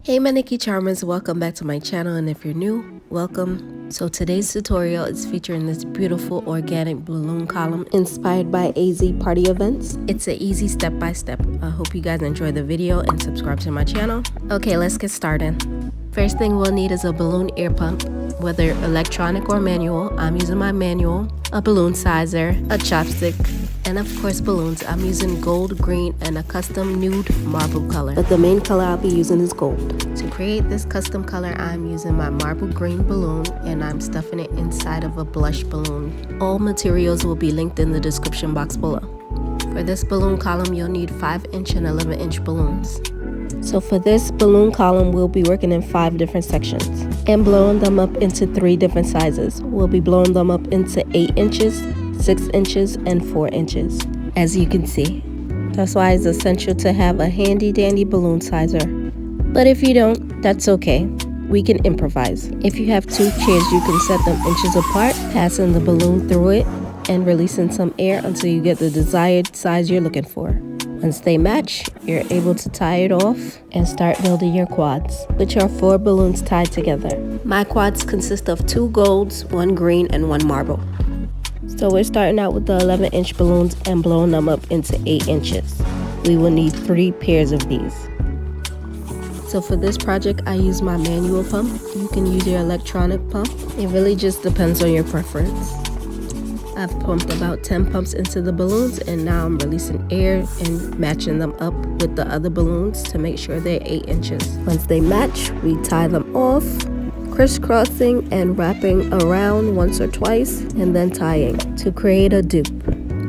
Hey my nikicharmz, welcome back to my channel, and if you're new, welcome. So today's tutorial is featuring this beautiful organic balloon column inspired by AZ party events. It's an easy step-by-step. I hope you guys enjoy the video and subscribe to my channel. Okay, let's get started. First thing we'll need is a balloon air pump, whether electronic or manual. I'm using my manual, a balloon sizer, a chopstick, and of course balloons. I'm using gold, green, and a custom nude marble color, but the main color I'll be using is gold. To create this custom color, I'm using my marble green balloon and I'm stuffing it inside of a blush balloon. All materials will be linked in the description box below. For this balloon column, you'll need 5-inch and 11-inch balloons. So for this balloon column, we'll be working in 5 different sections and blowing them up into 3 different sizes. We'll be blowing them up into 8 inches, 6 inches, and 4 inches, as you can see. That's why it's essential to have a handy dandy balloon sizer. But if you don't, that's okay. We can improvise. If you have 2 chairs, you can set them inches apart, passing the balloon through it and releasing some air until you get the desired size you're looking for. Once they match, you're able to tie it off and start building your quads, which are 4 balloons tied together. My quads consist of 2 golds, 1 green, and 1 marble. So we're starting out with the 11-inch balloons and blowing them up into 8 inches. We will need 3 pairs of these. So for this project, I use my manual pump. You can use your electronic pump. It really just depends on your preference. I've pumped about 10 pumps into the balloons, and now I'm releasing air and matching them up with the other balloons to make sure they're 8 inches. Once they match, we tie them off, crisscrossing and wrapping around once or twice, and then tying to create a dupe,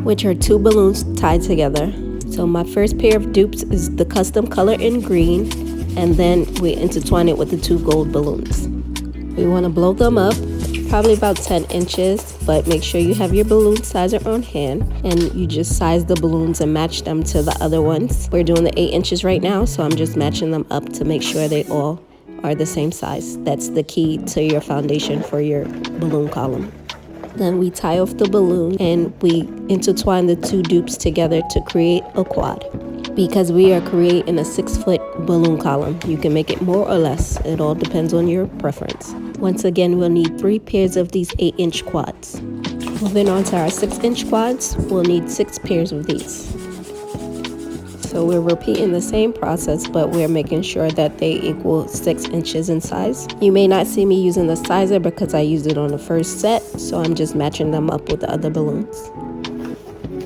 which are 2 balloons tied together. So my first pair of dupes is the custom color in green, and then we intertwine it with the 2 gold balloons. We want to blow them up probably about 10 inches, but make sure you have your balloon sizer on hand and you just size the balloons and match them to the other ones. We're doing the 8 inches right now, so I'm just matching them up to make sure they all are the same size. That's the key to your foundation for your balloon column. Then we tie off the balloon and we intertwine the 2 dupes together to create a quad. Because we are creating a 6-foot balloon column, you can make it more or less. It all depends on your preference. Once again, we'll need 3 pairs of these 8-inch quads. Moving on to our 6-inch quads, we'll need 6 pairs of these. So we're repeating the same process, but we're making sure that they equal 6 inches in size. You may not see me using the sizer because I used it on the first set, so I'm just matching them up with the other balloons.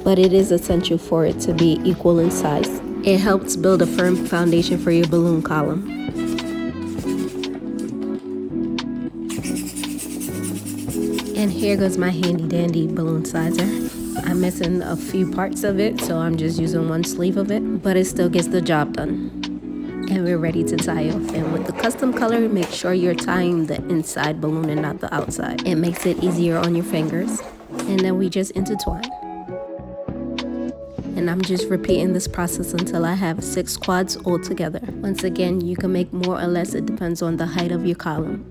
But it is essential for it to be equal in size. It helps build a firm foundation for your balloon column. And here goes my handy dandy balloon sizer. I'm missing a few parts of it, so I'm just using 1 sleeve of it, but it still gets the job done. And we're ready to tie off. And with the custom color, make sure you're tying the inside balloon and not the outside. It makes it easier on your fingers. And then we just intertwine. And I'm just repeating this process until I have 6 quads all together. Once again, you can make more or less, it depends on the height of your column.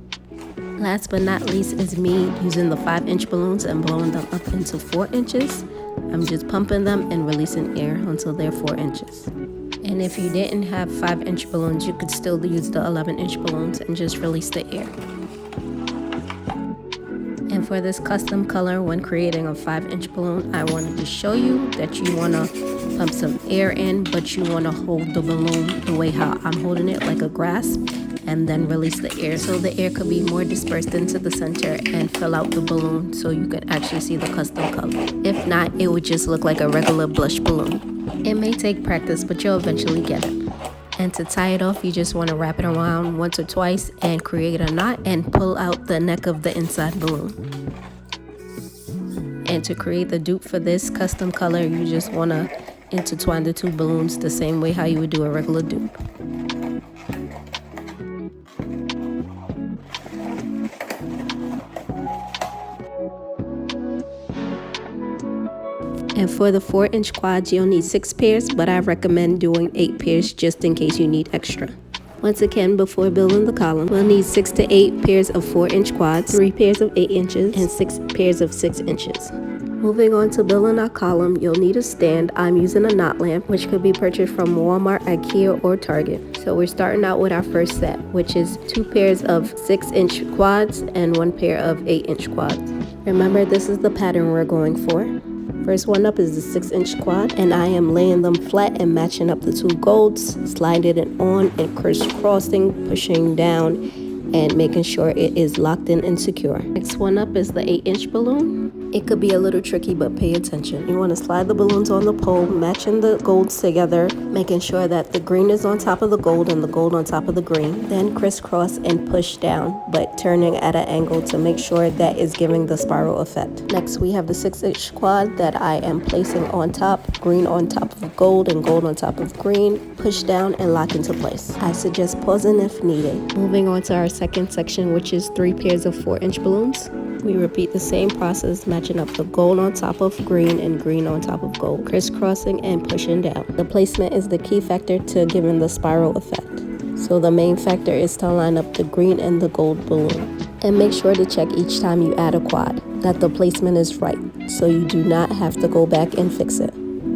Last but not least is me using the 5-inch balloons and blowing them up into 4 inches. I'm just pumping them and releasing air until they're 4 inches. And if you didn't have 5-inch balloons, you could still use the 11-inch balloons and just release the air. And for this custom color, when creating a 5-inch balloon, I wanted to show you that you want to pump some air in, but you want to hold the balloon the way how I'm holding it, like a grasp, and then release the air so the air could be more dispersed into the center and fill out the balloon so you can actually see the custom color. If not, it would just look like a regular blush balloon. It may take practice, but you'll eventually get it. And to tie it off, you just want to wrap it around once or twice and create a knot and pull out the neck of the inside balloon. And to create the dupe for this custom color, you just want to intertwine the 2 balloons the same way how you would do a regular dupe. And for the 4-inch quads, you'll need 6 pairs, but I recommend doing 8 pairs just in case you need extra. Once again, before building the column, we'll need 6 to 8 pairs of 4-inch quads, 3 pairs of 8 inches, and 6 pairs of 6 inches. Moving on to building our column, you'll need a stand. I'm using a knot lamp, which could be purchased from Walmart, IKEA, or Target. So we're starting out with our first set, which is 2 pairs of 6-inch quads and 1 pair of 8-inch quads. Remember, this is the pattern we're going for. First one up is the 6-inch quad, and I am laying them flat and matching up the 2 golds, sliding it on and crisscrossing, pushing down, and making sure it is locked in and secure. Next one up is the 8-inch balloon. It could be a little tricky, but pay attention. You want to slide the balloons on the pole, matching the golds together, making sure that the green is on top of the gold and the gold on top of the green. Then crisscross and push down, but turning at an angle to make sure that is giving the spiral effect. Next, we have the 6-inch quad that I am placing on top, green on top of gold and gold on top of green. Push down and lock into place. I suggest pausing if needed. Moving on to our second section, which is 3 pairs of 4-inch balloons. We repeat the same process, matching up the gold on top of green and green on top of gold, crisscrossing and pushing down. The placement is the key factor to giving the spiral effect. So the main factor is to line up the green and the gold balloon. And make sure to check each time you add a quad that the placement is right, so you do not have to go back and fix it.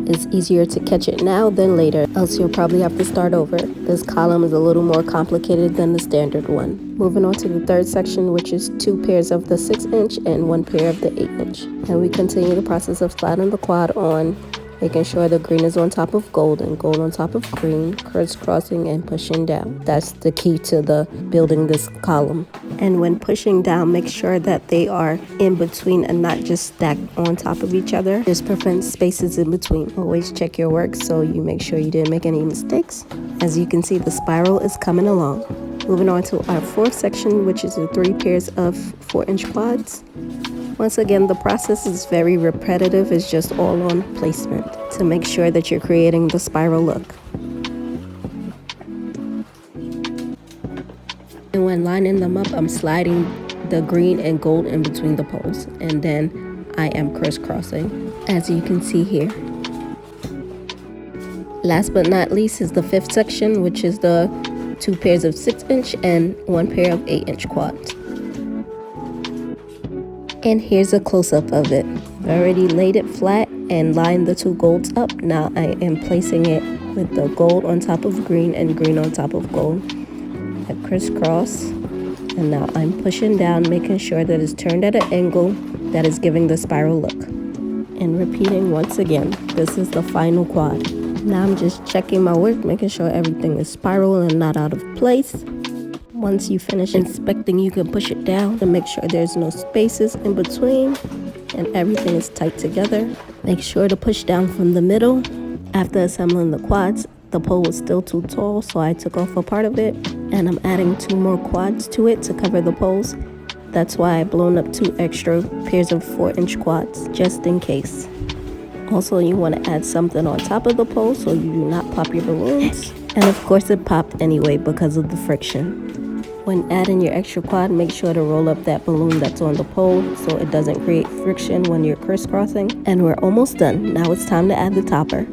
It's easier to catch it now than later, else you'll probably have to start over. This column is a little more complicated than the standard one. Moving on to the third section, which is 2 pairs of the 6-inch and 1 pair of the 8-inch. And we continue the process of sliding the quad on, making sure the green is on top of gold and gold on top of green, crisscrossing and pushing down. That's the key to the building this column. And when pushing down, make sure that they are in between and not just stacked on top of each other. This prevents spaces in between. Always check your work so you make sure you didn't make any mistakes. As you can see, the spiral is coming along. Moving on to our fourth section, which is the 3 pairs of 4-inch quads. Once again, the process is very repetitive. It's just all on placement to make sure that you're creating the spiral look. And when lining them up, I'm sliding the green and gold in between the poles, and then I am crisscrossing, as you can see here. Last but not least is the 5th section, which is the 2 pairs of 6-inch and 1 pair of 8-inch quads. And here's a close-up of it. I already laid it flat and lined the 2 golds up. Now I am placing it with the gold on top of green and green on top of gold. I crisscross, and now I'm pushing down, making sure that it's turned at an angle that is giving the spiral look. And repeating once again, this is the final quad. Now I'm just checking my work, making sure everything is spiral and not out of place. Once you finish inspecting, you can push it down to make sure there's no spaces in between and everything is tight together. Make sure to push down from the middle. After assembling the quads, the pole was still too tall, so I took off a part of it, and I'm adding 2 more quads to it to cover the poles. That's why I've blown up 2 extra pairs of 4-inch quads, just in case. Also, you want to add something on top of the pole so you do not pop your balloons. And of course it popped anyway because of the friction. When adding your extra quad, make sure to roll up that balloon that's on the pole so it doesn't create friction when you're crisscrossing. And we're almost done. Now it's time to add the topper.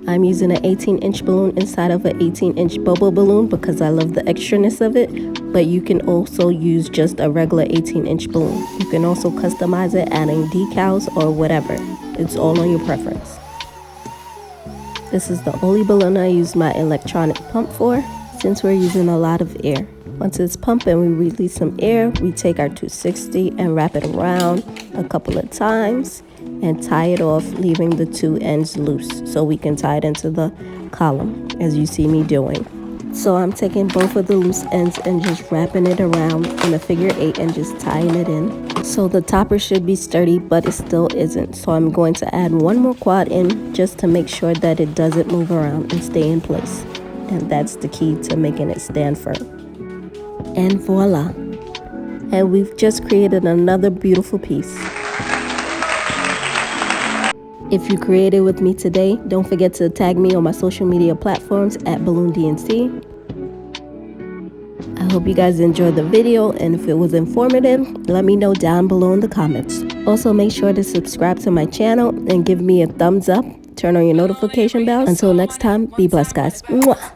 I'm using an 18-inch balloon inside of an 18-inch bubble balloon because I love the extraness of it, but you can also use just a regular 18-inch balloon. You can also customize it, adding decals or whatever. It's all on your preference. This is the only balloon I use my electronic pump for, since we're using a lot of air. Once it's pumping, we release some air. We take our 260 and wrap it around a couple of times and tie it off, leaving the 2 ends loose so we can tie it into the column, as you see me doing. So I'm taking both of the loose ends and just wrapping it around in a figure 8 and just tying it in. So the topper should be sturdy, but it still isn't. So I'm going to add 1 more quad in just to make sure that it doesn't move around and stay in place. And that's the key to making it stand firm. And voila! And we've just created another beautiful piece. If you created with me today, don't forget to tag me on my social media platforms at BalloonDNC. I hope you guys enjoyed the video, and if it was informative, let me know down below in the comments. Also, make sure to subscribe to my channel and give me a thumbs up. Turn on your notification bell. Until next time, be blessed, guys. Mwah!